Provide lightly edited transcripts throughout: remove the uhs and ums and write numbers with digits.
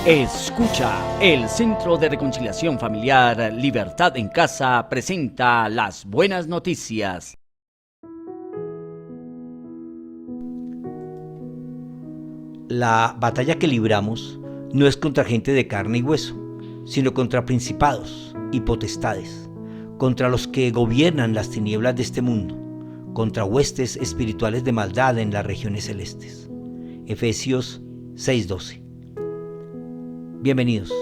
Escucha, el Centro de Reconciliación Familiar Libertad en Casa presenta las buenas noticias. La batalla que libramos no es contra gente de carne y hueso, sino contra principados y potestades, contra los que gobiernan las tinieblas de este mundo, contra huestes espirituales de maldad en las regiones celestes. Efesios 6:12. Bienvenidos.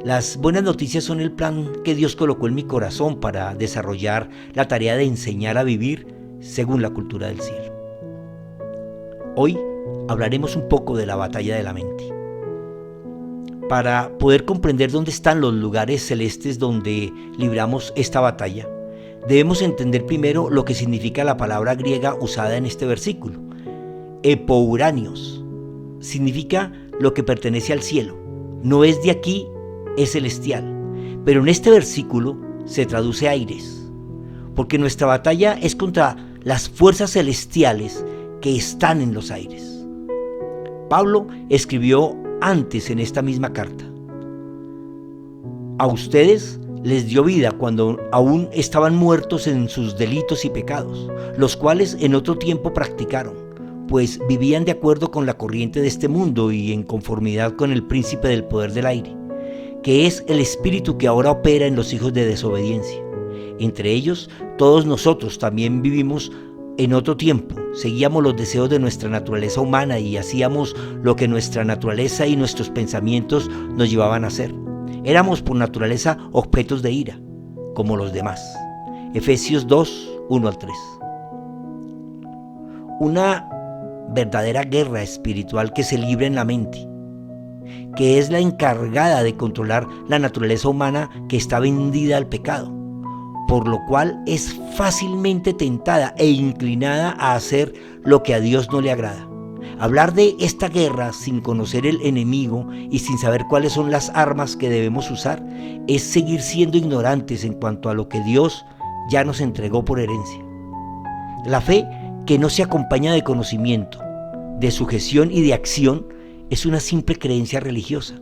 Las buenas noticias son el plan que Dios colocó en mi corazón para desarrollar la tarea de enseñar a vivir según la cultura del cielo. Hoy hablaremos un poco de la batalla de la mente. Para poder comprender dónde están los lugares celestes donde libramos esta batalla, debemos entender primero lo que significa la palabra griega usada en este versículo. Epouranios significa lo que pertenece al cielo. No es de aquí, es celestial. Pero en este versículo se traduce aires, porque nuestra batalla es contra las fuerzas celestiales que están en los aires. Pablo escribió antes en esta misma carta: a ustedes les dio vida cuando aún estaban muertos en sus delitos y pecados, los cuales en otro tiempo practicaron, pues vivían de acuerdo con la corriente de este mundo y en conformidad con el príncipe del poder del aire, que es el espíritu que ahora opera en los hijos de desobediencia. Entre ellos, todos nosotros también vivimos en otro tiempo, seguíamos los deseos de nuestra naturaleza humana y hacíamos lo que nuestra naturaleza y nuestros pensamientos nos llevaban a hacer. Éramos por naturaleza objetos de ira, como los demás. Efesios 2, 1 al 3. Una verdadera guerra espiritual que se libra en la mente, que es la encargada de controlar la naturaleza humana que está vendida al pecado, por lo cual es fácilmente tentada e inclinada a hacer lo que a Dios no le agrada. Hablar de esta guerra sin conocer el enemigo y sin saber cuáles son las armas que debemos usar es seguir siendo ignorantes en cuanto a lo que Dios ya nos entregó por herencia. La fe que no se acompaña de conocimiento, de sujeción y de acción es una simple creencia religiosa.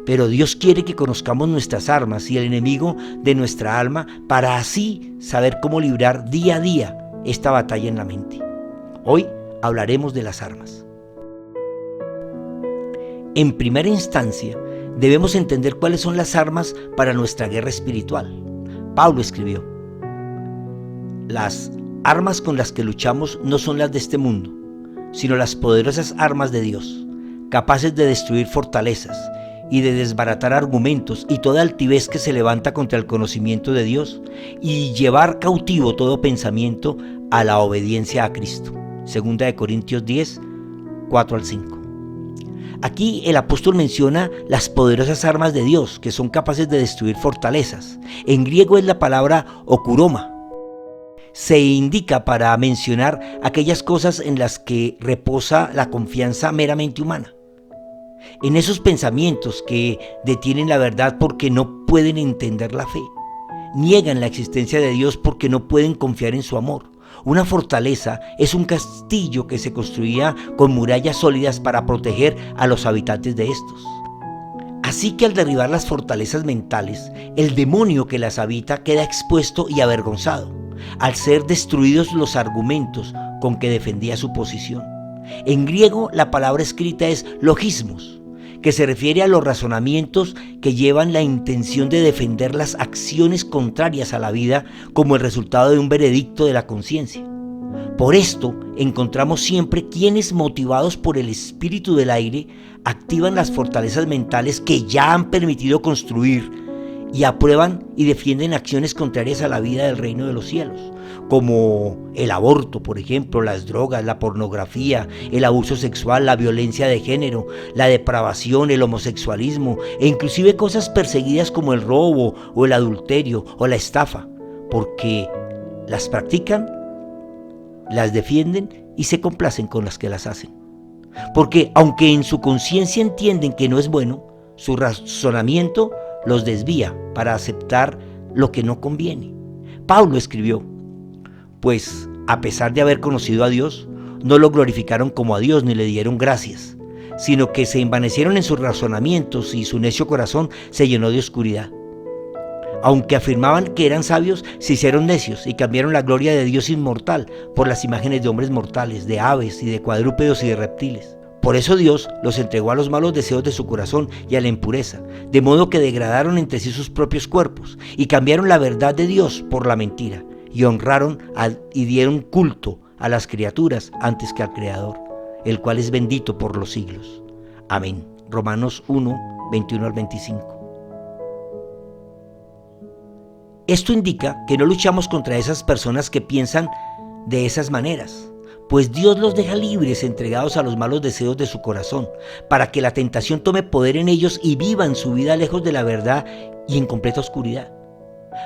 Pero Dios quiere que conozcamos nuestras armas y el enemigo de nuestra alma para así saber cómo librar día a día esta batalla en la mente. Hoy hablaremos de las armas. En primera instancia, debemos entender cuáles son las armas para nuestra guerra espiritual. Pablo escribió: las armas con las que luchamos no son las de este mundo, sino las poderosas armas de Dios, capaces de destruir fortalezas y de desbaratar argumentos y toda altivez que se levanta contra el conocimiento de Dios y llevar cautivo todo pensamiento a la obediencia a Cristo. 2 Corintios 10, 4 al 5. Aquí el apóstol menciona las poderosas armas de Dios que son capaces de destruir fortalezas. En griego es la palabra okuroma. Se indica para mencionar aquellas cosas en las que reposa la confianza meramente humana. En esos pensamientos que detienen la verdad porque no pueden entender la fe. Niegan la existencia de Dios porque no pueden confiar en su amor. Una fortaleza es un castillo que se construía con murallas sólidas para proteger a los habitantes de estos. Así que al derribar las fortalezas mentales, el demonio que las habita queda expuesto y avergonzado, al ser destruidos los argumentos con que defendía su posición. En griego la palabra escrita es logismos, que se refiere a los razonamientos que llevan la intención de defender las acciones contrarias a la vida como el resultado de un veredicto de la conciencia. Por esto encontramos siempre quienes, motivados por el espíritu del aire, activan las fortalezas mentales que ya han permitido construir y aprueban y defienden acciones contrarias a la vida del reino de los cielos, como el aborto, por ejemplo, las drogas, la pornografía, el abuso sexual, la violencia de género, la depravación, el homosexualismo e inclusive cosas perseguidas como el robo o el adulterio o la estafa, porque las practican, las defienden y se complacen con las que las hacen. Porque aunque en su conciencia entienden que no es bueno, su razonamiento los desvía para aceptar lo que no conviene. Pablo escribió: pues a pesar de haber conocido a Dios, no lo glorificaron como a Dios ni le dieron gracias, sino que se envanecieron en sus razonamientos y su necio corazón se llenó de oscuridad. Aunque afirmaban que eran sabios, se hicieron necios y cambiaron la gloria de Dios inmortal por las imágenes de hombres mortales, de aves y de cuadrúpedos y de reptiles. Por eso Dios los entregó a los malos deseos de su corazón y a la impureza, de modo que degradaron entre sí sus propios cuerpos y cambiaron la verdad de Dios por la mentira, y honraron y dieron culto a las criaturas antes que al Creador, el cual es bendito por los siglos. Amén. Romanos 1, 21 al 25. Esto indica que no luchamos contra esas personas que piensan de esas maneras, pues Dios los deja libres, entregados a los malos deseos de su corazón, para que la tentación tome poder en ellos y vivan su vida lejos de la verdad y en completa oscuridad.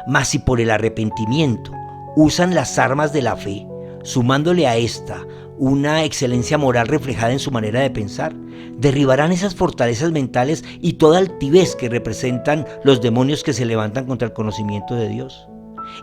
Mas si por el arrepentimiento usan las armas de la fe, sumándole a esta una excelencia moral reflejada en su manera de pensar, derribarán esas fortalezas mentales y toda altivez que representan los demonios que se levantan contra el conocimiento de Dios.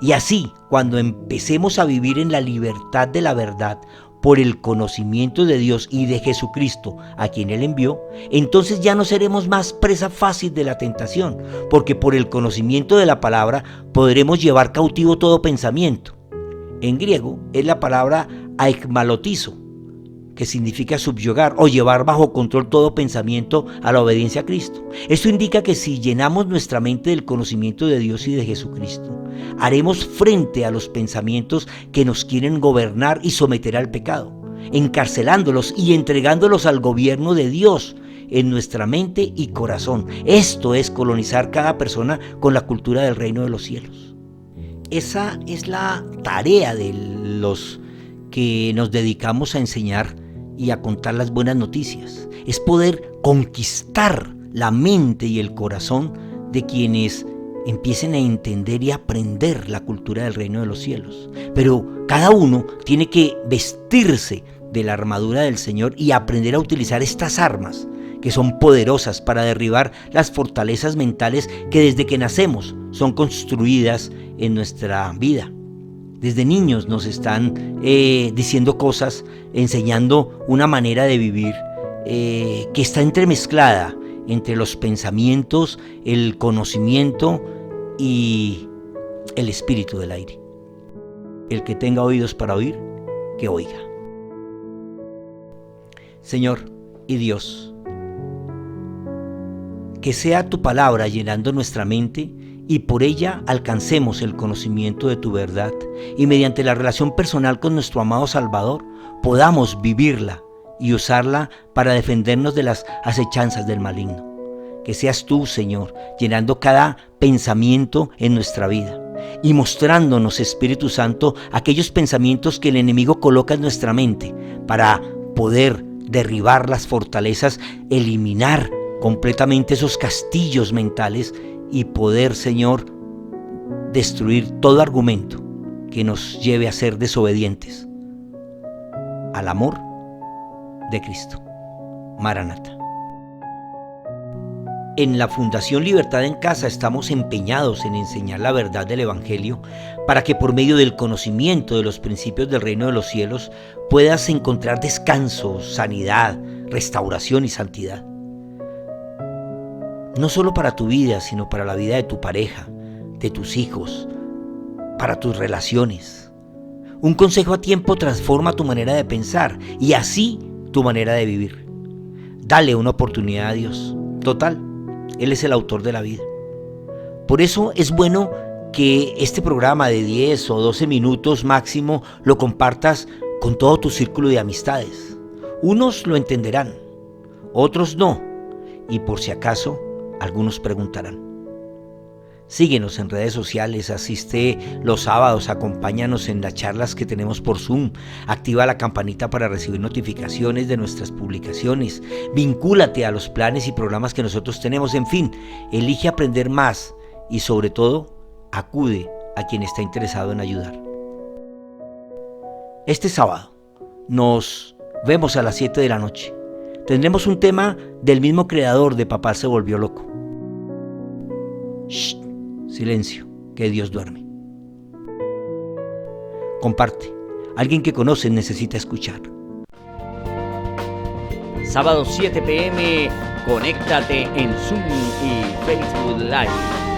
Y así, cuando empecemos a vivir en la libertad de la verdad por el conocimiento de Dios y de Jesucristo, a quien Él envió, entonces ya no seremos más presa fácil de la tentación, porque por el conocimiento de la palabra podremos llevar cautivo todo pensamiento. En griego es la palabra aikmalotizo, que significa subyugar o llevar bajo control todo pensamiento a la obediencia a Cristo. Esto indica que si llenamos nuestra mente del conocimiento de Dios y de Jesucristo, haremos frente a los pensamientos que nos quieren gobernar y someter al pecado, encarcelándolos y entregándolos al gobierno de Dios en nuestra mente y corazón. Esto es colonizar cada persona con la cultura del reino de los cielos. Esa es la tarea de los que nos dedicamos a enseñar y a contar las buenas noticias. Es poder conquistar la mente y el corazón de quienes empiecen a entender y aprender la cultura del reino de los cielos. Pero cada uno tiene que vestirse de la armadura del Señor y aprender a utilizar estas armas que son poderosas para derribar las fortalezas mentales que desde que nacemos son construidas en nuestra vida. Desde niños nos están diciendo cosas, enseñando una manera de vivir que está entremezclada entre los pensamientos, el conocimiento y el espíritu del aire. El que tenga oídos para oír, que oiga. Señor y Dios, que sea tu palabra llenando nuestra mente y por ella alcancemos el conocimiento de tu verdad y mediante la relación personal con nuestro amado Salvador podamos vivirla y usarla para defendernos de las acechanzas del maligno. Que seas tú, Señor, llenando cada pensamiento en nuestra vida y mostrándonos, Espíritu Santo, aquellos pensamientos que el enemigo coloca en nuestra mente para poder derribar las fortalezas, eliminar completamente esos castillos mentales y poder, Señor, destruir todo argumento que nos lleve a ser desobedientes al amor de Cristo. Maranata. En la Fundación Libertad en Casa estamos empeñados en enseñar la verdad del Evangelio para que por medio del conocimiento de los principios del reino de los cielos puedas encontrar descanso, sanidad, restauración y santidad. No solo para tu vida, sino para la vida de tu pareja, de tus hijos, para tus relaciones. Un consejo a tiempo transforma tu manera de pensar y así tu manera de vivir. Dale una oportunidad a Dios. Total, Él es el autor de la vida. Por eso es bueno que este programa de 10 o 12 minutos máximo lo compartas con todo tu círculo de amistades. Unos lo entenderán, otros no, y por si acaso, algunos preguntarán. Síguenos en redes sociales, asiste los sábados, acompáñanos en las charlas que tenemos por Zoom, activa la campanita para recibir notificaciones de nuestras publicaciones, vincúlate a los planes y programas que nosotros tenemos, en fin, elige aprender más y sobre todo, acude a quien está interesado en ayudar. Este sábado nos vemos a las 7 de la noche. Tendremos un tema del mismo creador de Papá se volvió loco. Shh, silencio, que Dios duerme. Comparte. Alguien que conoces necesita escuchar. Sábado 7 p.m. Conéctate en Zoom y Facebook Live.